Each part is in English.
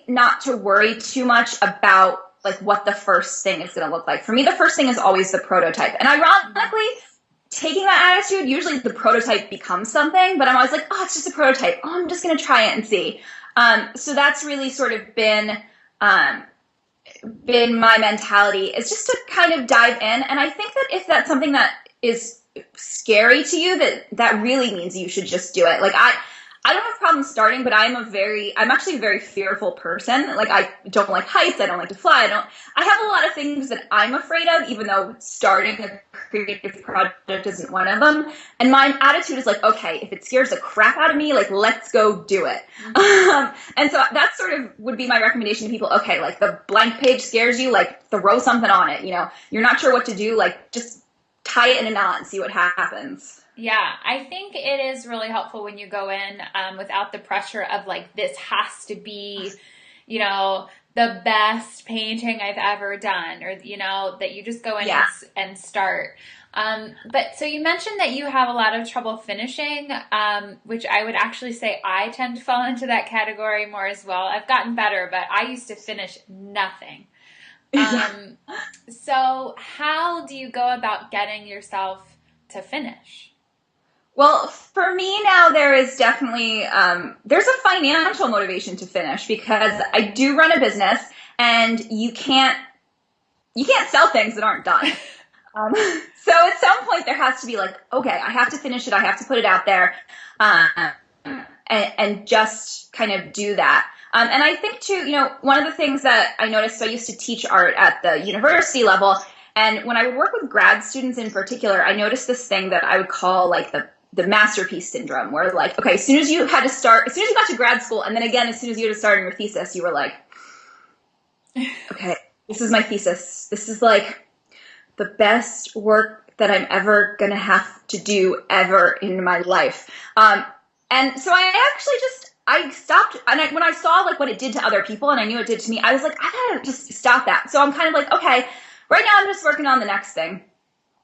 not to worry too much about like what the first thing is going to look like. For me, the first thing is always the prototype. And ironically, taking that attitude, usually the prototype becomes something, but I'm always like, oh, it's just a prototype. Oh, I'm just going to try it and see. So that's really sort of been my mentality, is just to kind of dive in. And I think that if that's something that is scary to you, that really means you should just do it. Like I don't have problems starting, but I'm actually a very fearful person. Like I don't like heights. I don't like to fly. I have a lot of things that I'm afraid of, even though starting a creative project isn't one of them. And my attitude is like, okay, if it scares the crap out of me, like, let's go do it. And so that sort of would be my recommendation to people. Okay, like the blank page scares you, like throw something on it. You know, you're not sure what to do, like just tie it in a knot and see what happens. Yeah, I think it is really helpful when you go in without the pressure of like, this has to be, you know, the best painting I've ever done, or, you know, that you just go in and start. But so you mentioned that you have a lot of trouble finishing, which I would actually say I tend to fall into that category more as well. I've gotten better, but I used to finish nothing. So how do you go about getting yourself to finish? Well, for me now, there is definitely, there's a financial motivation to finish, because I do run a business, and you can't sell things that aren't done. So at some point there has to be like, okay, I have to finish it. I have to put it out there, and just kind of do that. And I think too, you know, one of the things that I noticed, so I used to teach art at the university level, and when I would work with grad students in particular, I noticed this thing that I would call like the masterpiece syndrome, where like, okay, as soon as you got to grad school, and then again, as soon as you had to start on your thesis, you were like, okay, this is my thesis. This is like the best work that I'm ever going to have to do ever in my life. And so I stopped, and when I saw like what it did to other people, and I knew it did to me, I was like, I gotta just stop that. So I'm kind of like, okay, right now I'm just working on the next thing.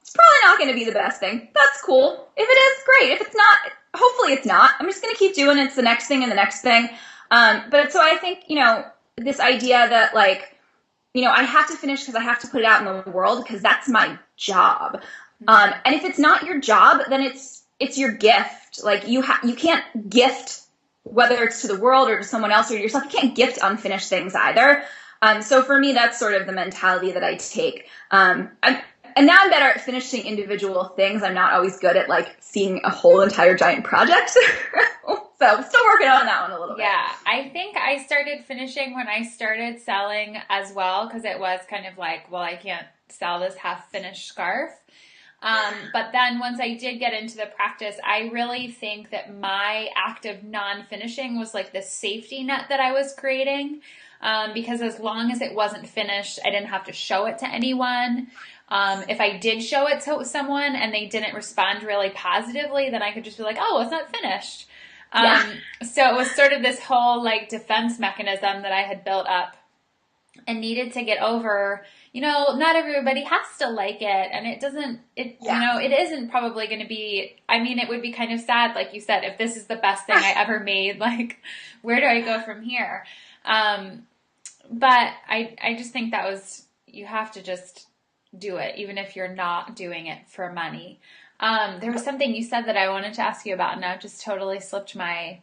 It's probably not going to be the best thing. That's cool. If it is, great. If it's not, hopefully it's not. I'm just going to keep doing it. It's the next thing and the next thing. But so I think, you know, this idea that like, you know, I have to finish because I have to put it out in the world because that's my job. And if it's not your job, then it's your gift. Like you can't gift, whether it's to the world or to someone else or to yourself, you can't gift unfinished things either. So for me, that's sort of the mentality that I take. And now I'm better at finishing individual things. I'm not always good at like seeing a whole entire giant project. So still working on that one a little bit. Yeah, I think I started finishing when I started selling as well, because it was kind of like, well, I can't sell this half-finished scarf. But then once I did get into the practice, I really think that my act of non-finishing was like the safety net that I was creating. Because as long as it wasn't finished, I didn't have to show it to anyone. If I did show it to someone and they didn't respond really positively, then I could just be like, oh, it's not finished. So it was sort of this whole like defense mechanism that I had built up and needed to get over. You know, not everybody has to like it, and you know, it isn't probably going to be, I mean, it would be kind of sad, like you said, if this is the best thing I ever made, like, where do I go from here? But I just think you have to just do it, even if you're not doing it for money. There was something you said that I wanted to ask you about, and now it just totally slipped my...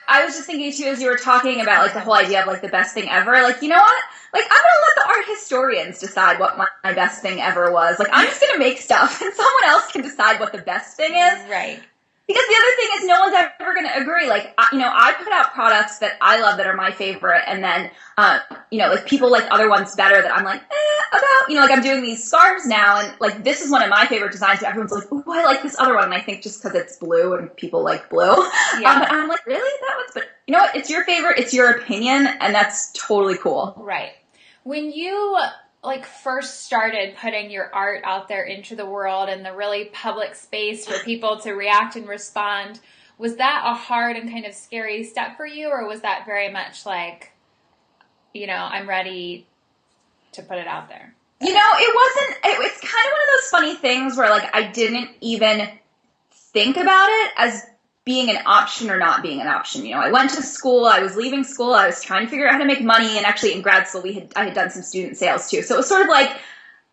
I was just thinking too, as you were talking about like the whole idea of like the best thing ever, like, you know what? Like, I'm going to let the art historians decide what my best thing ever was. Like, I'm just going to make stuff and someone else can decide what the best thing is. Right. Because the other thing is no one's ever going to agree. Like, you know, I put out products that I love that are my favorite, and then, you know, like people like other ones better that I'm like, about, you know, like I'm doing these scarves now, and like this is one of my favorite designs, but everyone's like, oh, I like this other one, and I think just because it's blue and people like blue. Yeah. But I'm like, really? That one's, but you know what? It's your favorite, it's your opinion, and that's totally cool. Right. When you like first started putting your art out there into the world and the really public space for people to react and respond, was that a hard and kind of scary step for you, or was that very much like, you know, I'm ready to put it out there? You know, it's kind of one of those funny things where like I didn't even think about it as being an option or not being an option. I went to school, I was leaving school, I was trying to figure out how to make money, and actually in grad school I had done some student sales too. So it was sort of like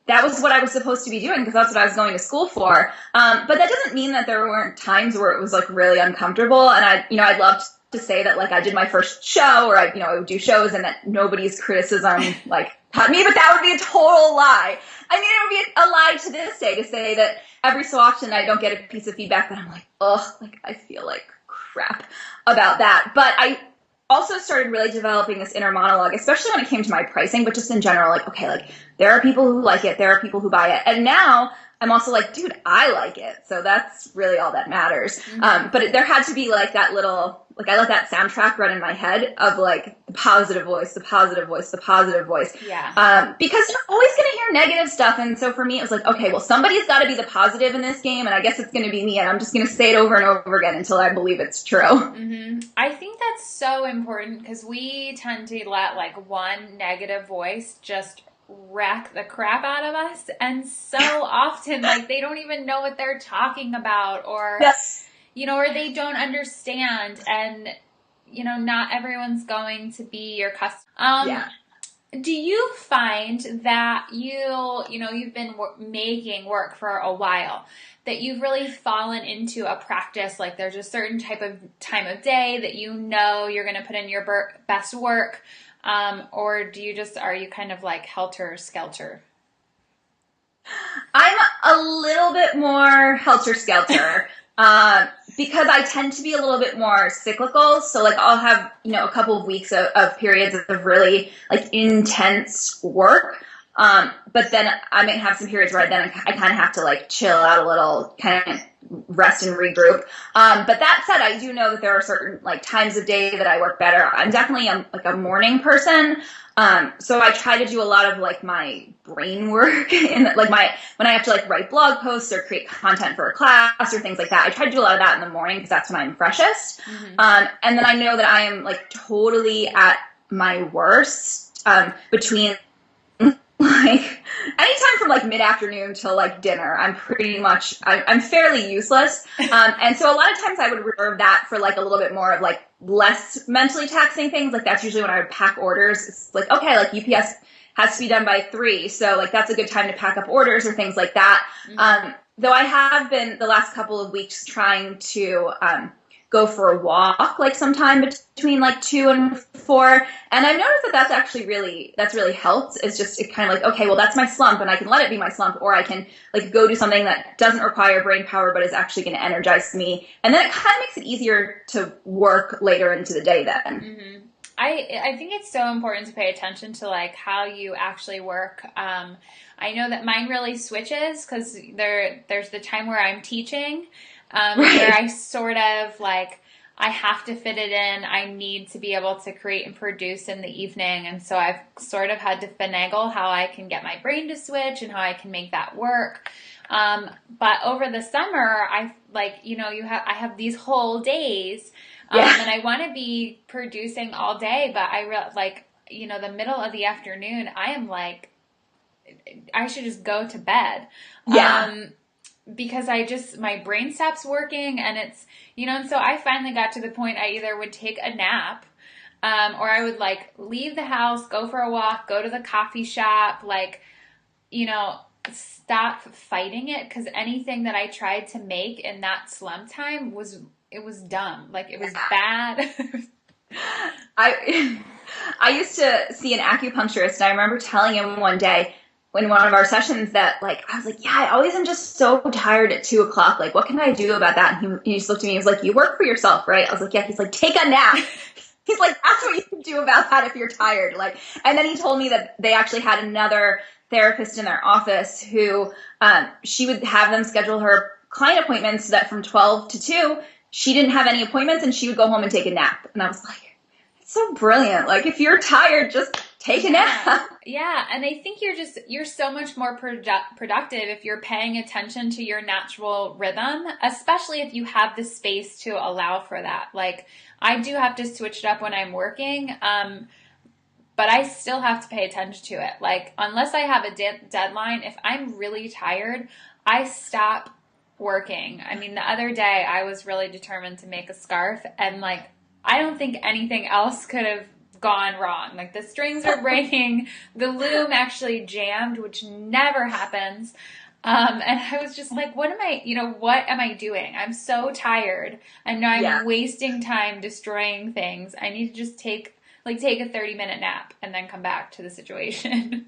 that was what I was supposed to be doing because that's what I was going to school for. But that doesn't mean that there weren't times where it was like really uncomfortable. And I'd love to say that like I did my first show or I would do shows and that nobody's criticism like cut me, but that would be a total lie. I mean, it would be a lie to this day to say that every so often I don't get a piece of feedback that I'm like, ugh, like I feel like crap about that. But I also started really developing this inner monologue, especially when it came to my pricing, but just in general, like, okay, like there are people who like it, there are people who buy it. And now I'm also like, dude, I like it. So that's really all that matters. Mm-hmm. But there had to be like that little, like I let that soundtrack run in my head of like the positive voice, the positive voice, the positive voice. Yeah. Because you're always going to hear negative stuff. And so for me, it was like, okay, well, somebody's got to be the positive in this game. And I guess it's going to be me. And I'm just going to say it over and over again until I believe it's true. Mm-hmm. I think that's so important because we tend to let like one negative voice just wreck the crap out of us. And so often, like, they don't even know what they're talking about or, Yes. or they don't understand. And, not everyone's going to be your customer. Yeah. Do you find that you've been making work for a while, that you've really fallen into a practice, like there's a certain type of time of day that you're going to put in your best work, or are you kind of like helter skelter? I'm a little bit more helter skelter. Because I tend to be a little bit more cyclical. So like I'll have, a couple of weeks of periods of really like intense work. But then I might have some periods where I kind of have to like chill out a little, kind of rest and regroup. But that said, I do know that there are certain like times of day that I work better. I'm definitely like a morning person. So I try to do a lot of like my brain work and like when I have to like write blog posts or create content for a class or things like that, I try to do a lot of that in the morning because that's when I'm freshest. Mm-hmm. And then I know that I am like totally at my worst, between like anytime from like mid-afternoon till like dinner. I'm fairly useless. And so a lot of times I would reserve that for like a little bit more of like less mentally taxing things. Like that's usually when I would pack orders. It's like, okay, like UPS has to be done by 3. So like that's a good time to pack up orders or things like that. Mm-hmm. Though I have been the last couple of weeks trying to go for a walk like sometime between like 2 and 4. And I've noticed that that's really helped. It's just it kind of like, okay, well, that's my slump and I can let it be my slump, or I can like go do something that doesn't require brain power but is actually going to energize me. And then it kind of makes it easier to work later into the day then. Mm-hmm. I think it's so important to pay attention to like how you actually work. I know that mine really switches because there's the time where I'm teaching, Right. where I sort of like, I have to fit it in. I need to be able to create and produce in the evening. And so I've sort of had to finagle how I can get my brain to switch and how I can make that work. But over the summer, I have these whole days, and I want to be producing all day, but the middle of the afternoon, I am like, I should just go to bed. Yeah. Because my brain stops working and it's, and so I finally got to the point I either would take a nap, or I would like leave the house, go for a walk, go to the coffee shop, like, stop fighting it. Because anything that I tried to make in that slump time was dumb. Like it was bad. I used to see an acupuncturist and I remember telling him one day, in one of our sessions that like, I was like, yeah, I always am just so tired at 2 o'clock. Like, what can I do about that? And he just looked at me. He was like, you work for yourself, right? I was like, yeah. He's like, take a nap. He's like, that's what you can do about that if you're tired. Like, and then he told me that they actually had another therapist in their office who, she would have them schedule her client appointments so that from 12 to 2, she didn't have any appointments and she would go home and take a nap. And I was like, it's so brilliant. Like, if you're tired, just take a nap. Yeah, and I think you're so much more productive if you're paying attention to your natural rhythm, especially if you have the space to allow for that. Like, I do have to switch it up when I'm working, but I still have to pay attention to it. Like, unless I have a deadline, if I'm really tired, I stop working. I mean, the other day I was really determined to make a scarf, and like, I don't think anything else could have gone wrong. Like, the strings were breaking, the loom actually jammed, which never happens. And I was just like, what am I doing? I'm so tired. I know Yeah. I'm wasting time destroying things. I need to just take a 30-minute nap and then come back to the situation.